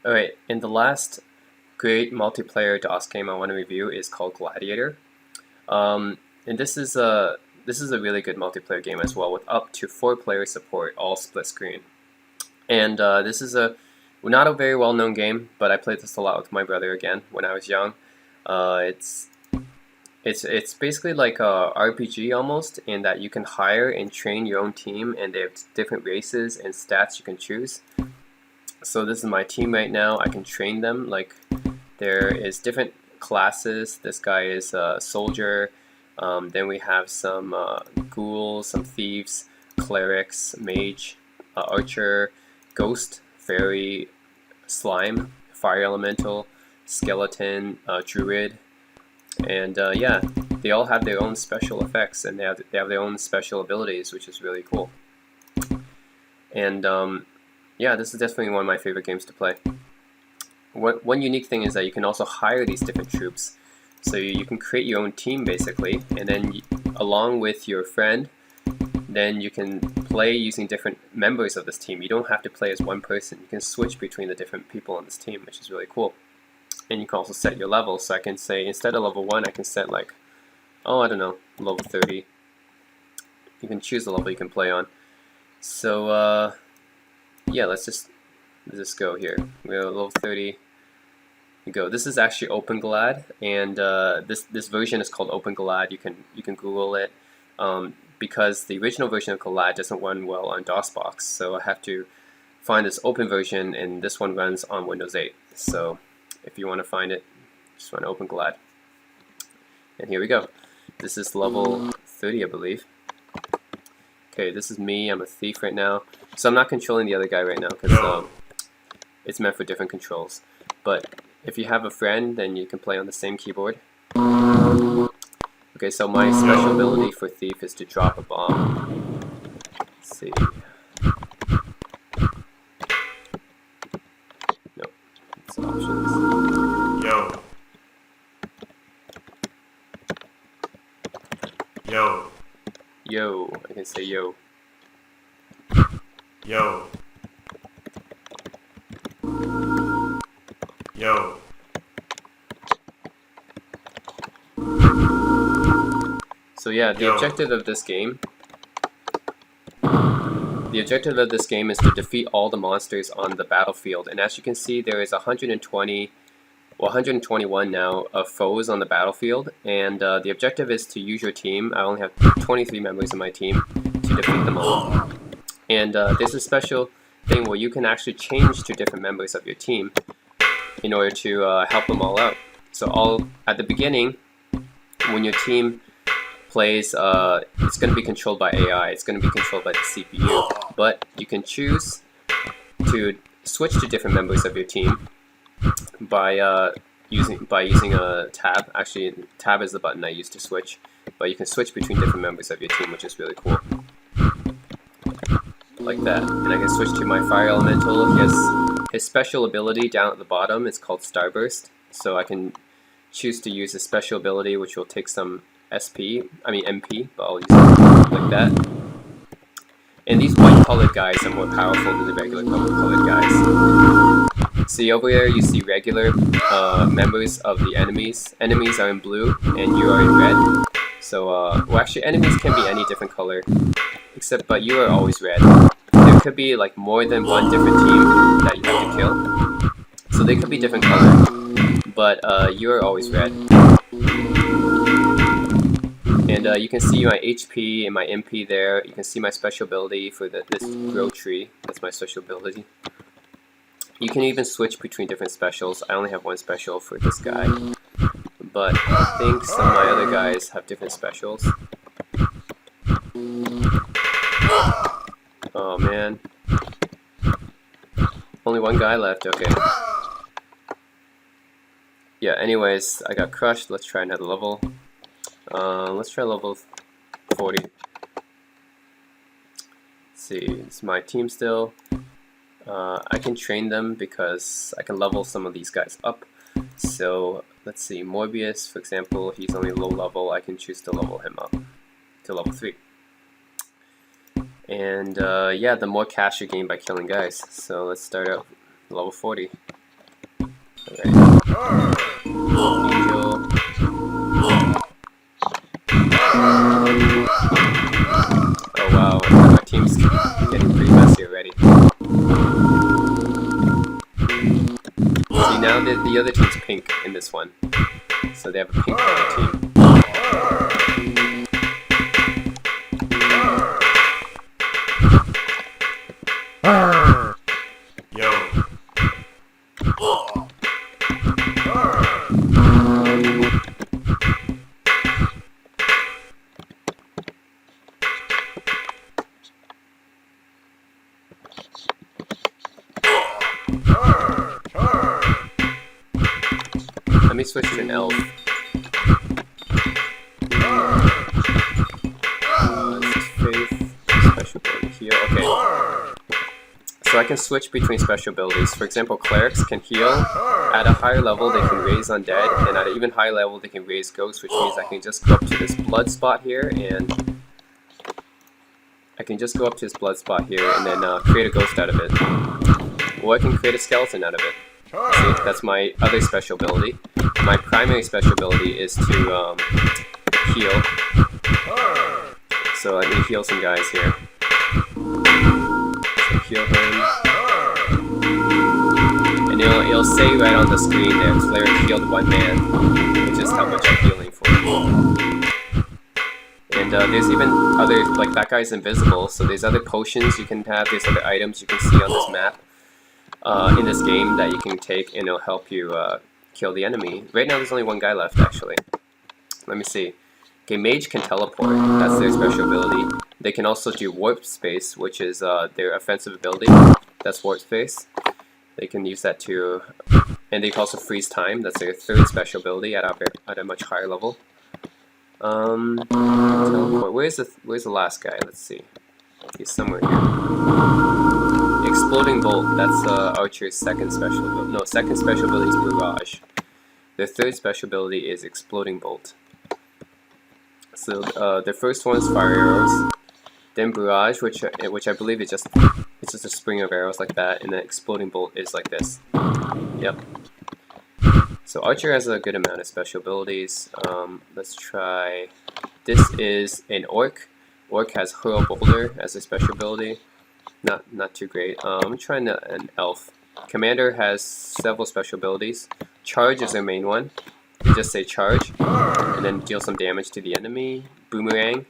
Alright, and the last great multiplayer DOS game I want to review is called Gladiator. And this is a really good multiplayer game as well, with up to 4 player support, all split screen. And this is not a very well known game, but I played this a lot with my brother again when I was young. Uh, it's it's basically like a RPG almost, in that you can hire and train your own team, and they have different races and stats you can choose. So this is my team right now. I can train them. Like, there is different classes. This guy is a soldier. Then we have some ghouls, some thieves, clerics, mage, archer, ghost, fairy, slime, fire elemental, skeleton, druid, and yeah, they all have their own special effects, and they have their own special abilities, which is really cool. And yeah, this is definitely one of my favorite games to play. One unique thing is that you can also hire these different troops. So you can create your own team basically, and then along with your friend, then you can play using different members of this team. You don't have to play as one person. You can switch between the different people on this team, which is really cool. And you can also set your level. So I can say, instead of level 1, I can set like, oh, I don't know, level 30. You can choose the level you can play on. So yeah, let's just go here. We're at level 30. You go. This is actually OpenGlad, and this version is called OpenGlad. You can Google it, because the original version of Glad doesn't run well on DOSBox, so I have to find this open version, and this one runs on Windows 8. So if you want to find it, just run OpenGlad. And here we go. This is level 30, I believe. Okay, this is me. I'm a thief right now, so I'm not controlling the other guy right now because it's meant for different controls. But if you have a friend, then you can play on the same keyboard. Okay, so my special ability for thief is to drop a bomb. Let's see. Nope. It's options. Yo. Yo. Yo. I can say yo. Yo. Yo. So yeah, the objective of this game is to defeat all the monsters on the battlefield. And as you can see, there is 121 now of foes on the battlefield. And the objective is to use your team. I only have 23 members in my team to defeat them all. And there's a special thing where you can actually change to different members of your team in order to help them all out. So at the beginning, when your team plays, it's going to be controlled by AI. It's going to be controlled by the CPU. But you can choose to switch to different members of your team by using a tab. Actually, tab is the button I use to switch. But you can switch between different members of your team, which is really cool. Like that. And I can switch to my fire elemental. He has his special ability down at the bottom. It's called Starburst. So I can choose to use a special ability which will take some MP, but I'll use it like that. And these white colored guys are more powerful than the regular colored guys. See over there, you see regular members of the enemies. Enemies are in blue, and you are in red. So, well, actually, enemies can be any different color, but you are always red. There could be like more than one different team that you have to kill, so they could be different color, but you are always red. And you can see my HP and my MP there. You can see my special ability for this grow tree. That's my special ability. You can even switch between different specials. I only have one special for this guy, but I think some of my other guys have different specials. Oh man. Only one guy left, okay. Yeah, anyways, I got crushed. Let's try another level. Let's try level 40. Let's see, it's my team still. I can train them because I can level some of these guys up. So let's see, Morbius, for example, he's only low level. I can choose to level him up to level 3. And yeah, the more cash you gain by killing guys. So let's start out level 40. Alright. Angel. Oh wow, our team's getting pretty messy already. See, now the other team's pink in this one. So they have a pink on the team. Let me switch to an elf. Faith, special ability heal. Okay. So I can switch between special abilities. For example, clerics can heal. At a higher level, they can raise undead, and at an even higher level, they can raise ghosts, which means I can just go up to this blood spot here, and then create a ghost out of it. Or I can create a skeleton out of it. See, that's my other special ability. My primary special ability is to heal. So let me heal some guys here. So heal him. And it'll say right on the screen there, cleric healed 1 man, which is how much I'm healing for. And there's even other, like that guy's invisible, so there's other potions you can have, there's other items you can see on this map. In this game that you can take, and it'll help you kill the enemy. Right now there's only 1 guy left actually. Let me see. Okay, mage can teleport, that's their special ability. They can also do warp space, which is their offensive ability. That's warp space. They can use that too. And they can also freeze time, that's their 3rd special ability at a much higher level. Teleport. Where's the last guy? Let's see. He's somewhere here. Exploding Bolt, that's Archer's 2nd special ability. No, 2nd special ability is Barrage. Their 3rd special ability is Exploding Bolt. So the first one is Fire Arrows, then Barrage, which I believe is just a string of arrows like that, and then Exploding Bolt is like this. Yep. So Archer has a good amount of special abilities. Let's try. This is an Orc. Orc has Hurl Boulder as a special ability. Not too great. I'm trying an Elf. Commander has several special abilities. Charge is their main one. They just say charge, and then deal some damage to the enemy. Boomerang,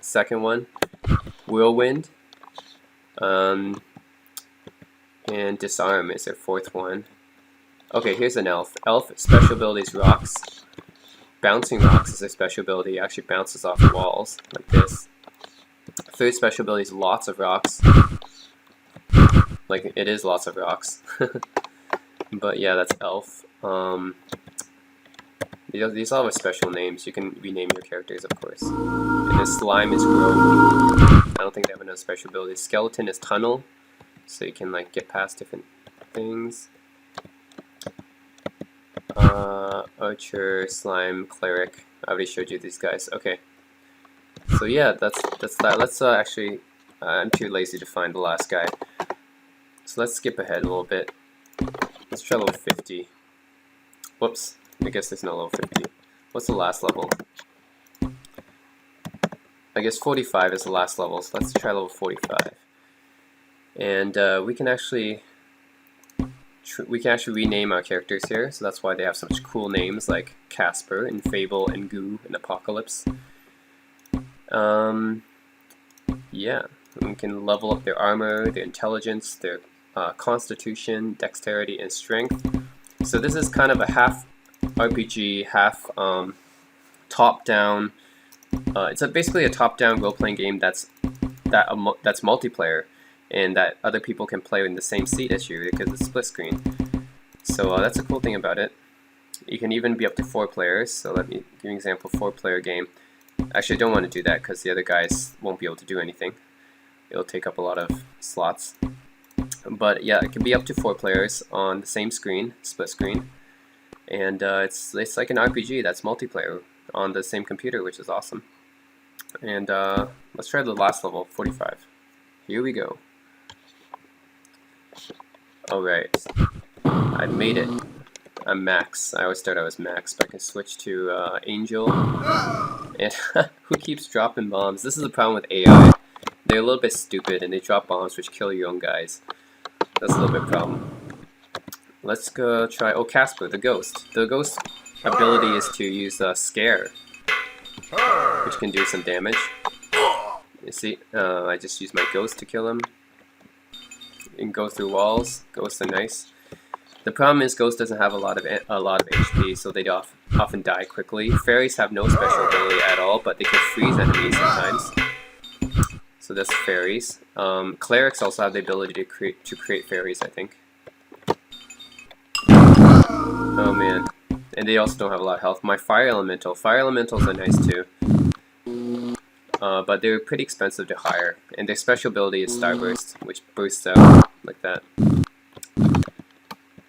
2nd one. Whirlwind, and Disarm is their 4th one. Okay, here's an Elf. Elf special ability is Rocks. Bouncing Rocks is their special ability. It actually bounces off the walls like this. 3rd special ability is Lots of Rocks. Like, it is lots of rocks. But yeah, that's Elf. These all have special names. You can rename your characters, of course. And the Slime is Grow. I don't think they have enough special abilities. Skeleton is Tunnel, so you can like get past different things. Archer, Slime, Cleric. I already showed you these guys. Okay. So yeah, that's that. Let's actually, I'm too lazy to find the last guy. So let's skip ahead a little bit. Let's try level 50. Whoops. I guess there's no level 50. What's the last level? I guess 45 is the last level, so let's try level 45. And we can actually rename our characters here, so that's why they have such cool names like Casper and Fable and Goo and Apocalypse. Yeah, we can level up their armor, their intelligence, their constitution, dexterity, and strength. So this is kind of a half RPG, half top-down. It's basically a top-down role-playing game that's multiplayer, and that other people can play in the same seat as you because it's split screen. So that's a cool thing about it. You can even be up to 4 players. So let me give you an example: 4-player game. Actually, I don't want to do that because the other guys won't be able to do anything. It'll take up a lot of slots. But yeah, it can be up to 4 players on the same screen, split screen. And it's like an RPG that's multiplayer on the same computer, which is awesome. And let's try the last level, 45. Here we go. Alright, I made it. I'm Max. I always start out as Max, but I can switch to Angel. And who keeps dropping bombs? This is the problem with AI. They're a little bit stupid and they drop bombs which kill your own guys. That's a little bit problem. Let's go try. Oh, Casper, the ghost. The ghost ability is to use Scare, which can do some damage. You see, I just use my ghost to kill him. You can go through walls. Ghosts are nice. The problem is ghost doesn't have a lot of HP, so they often die quickly. Fairies have no special ability at all, but they can freeze enemies sometimes. So that's fairies. Clerics also have the ability to create fairies, I think. Oh man, and they also don't have a lot of health. My fire elementals are nice too, but they're pretty expensive to hire. And their special ability is Starburst, which bursts out like that.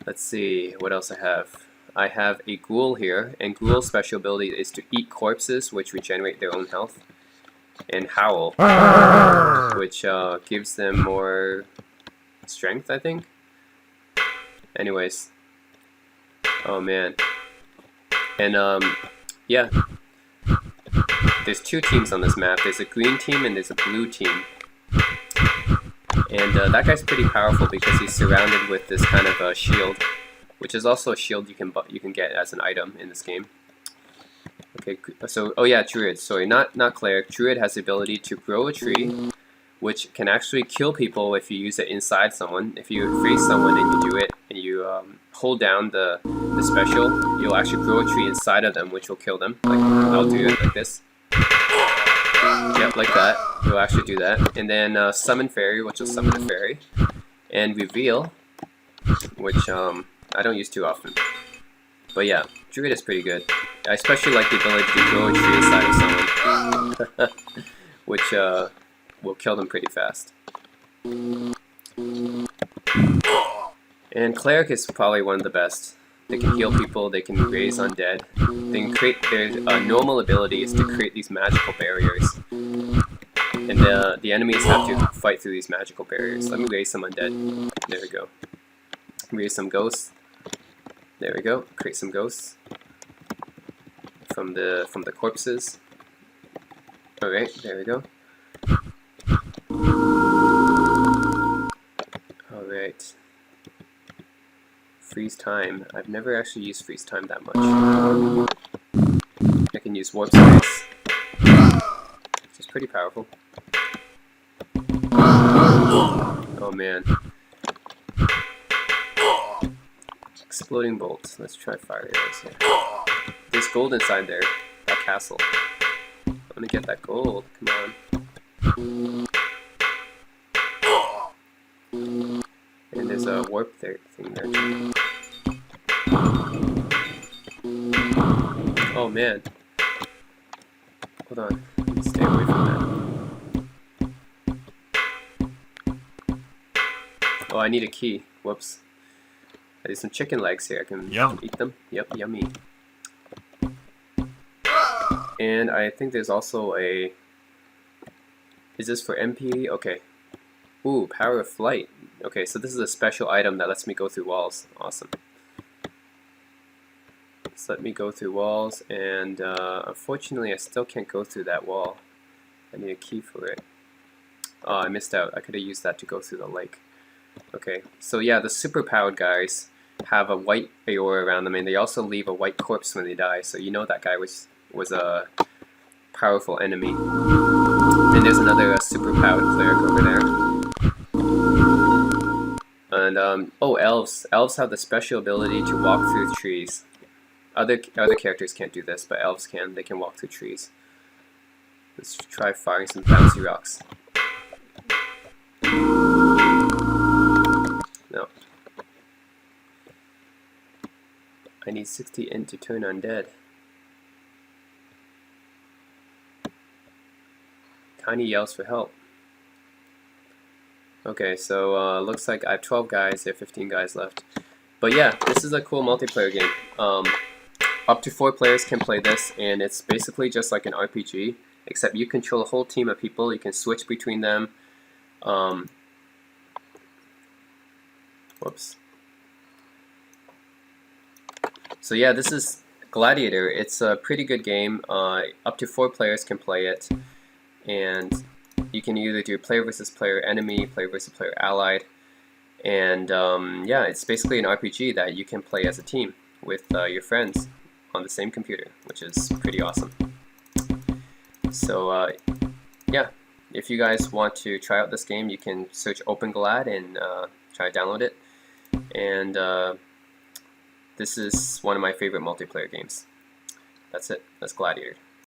Let's see what else I have. I have a ghoul here, and ghoul's special ability is to eat corpses, which regenerate their own health, and howl, which gives them more strength, I think. Anyways. Oh man. And yeah. There's two teams on this map. There's a green team and there's a blue team. And that guy's pretty powerful because he's surrounded with this kind of a shield, which is also a shield you can get as an item in this game. Okay, so oh yeah, Druid. Sorry, not Cleric. Druid has the ability to grow a tree, which can actually kill people if you use it inside someone. If you face someone and you do it, and you hold down the special, you'll actually grow a tree inside of them, which will kill them. Like, I'll do it like this. Yep, like that. You'll actually do that. And then Summon Fairy, which will summon a fairy. And Reveal, which I don't use too often. But yeah, Druid is pretty good. I especially like the ability to grow a tree inside of someone, which will kill them pretty fast. And Cleric is probably one of the best. They can heal people, they can raise undead. They can create, their normal ability is to create these magical barriers. And the enemies have to fight through these magical barriers. Let me raise some undead. There we go. Raise some ghosts. There we go. Create some ghosts from the corpses. Alright, there we go. Alright. Freeze time. I've never actually used freeze time that much. I can use warp space, which is pretty powerful. Oh man. Exploding bolts. Let's try fire arrows here. There's gold inside there. That castle. I'm gonna get that gold. Come on. And there's a warp thing there too. Oh man. Hold on. Stay away from that. Oh, I need a key. Whoops. There's some chicken legs here. I can eat them. Yep, yummy. And I think there's also a... Is this for MP? Okay. Ooh, power of flight. Okay, so this is a special item that lets me go through walls. Awesome. Just let me go through walls, and unfortunately I still can't go through that wall. I need a key for it. Oh, I missed out. I could have used that to go through the lake. Okay, so yeah, the superpowered guys have a white aura around them, and they also leave a white corpse when they die, so you know that guy was a powerful enemy. And there's another superpowered cleric over there. And oh, elves. Elves have the special ability to walk through trees. Other characters can't do this, but elves can. They can walk through trees. Let's try firing some bouncy rocks. No. I need 60 int to turn undead. Tiny yells for help. Okay, so looks like I have 12 guys. There are 15 guys left. But yeah, this is a cool multiplayer game. Up to 4 players can play this, and it's basically just like an RPG, except you control a whole team of people. You can switch between them. Whoops. So yeah, this is Gladiator. It's a pretty good game. Up to 4 players can play it, and you can either do player versus player enemy, player versus player allied, and yeah, it's basically an RPG that you can play as a team with your friends on the same computer, which is pretty awesome. So yeah, if you guys want to try out this game, you can search Open Glad and try to download it. And this is one of my favorite multiplayer games. That's it. That's Gladiator.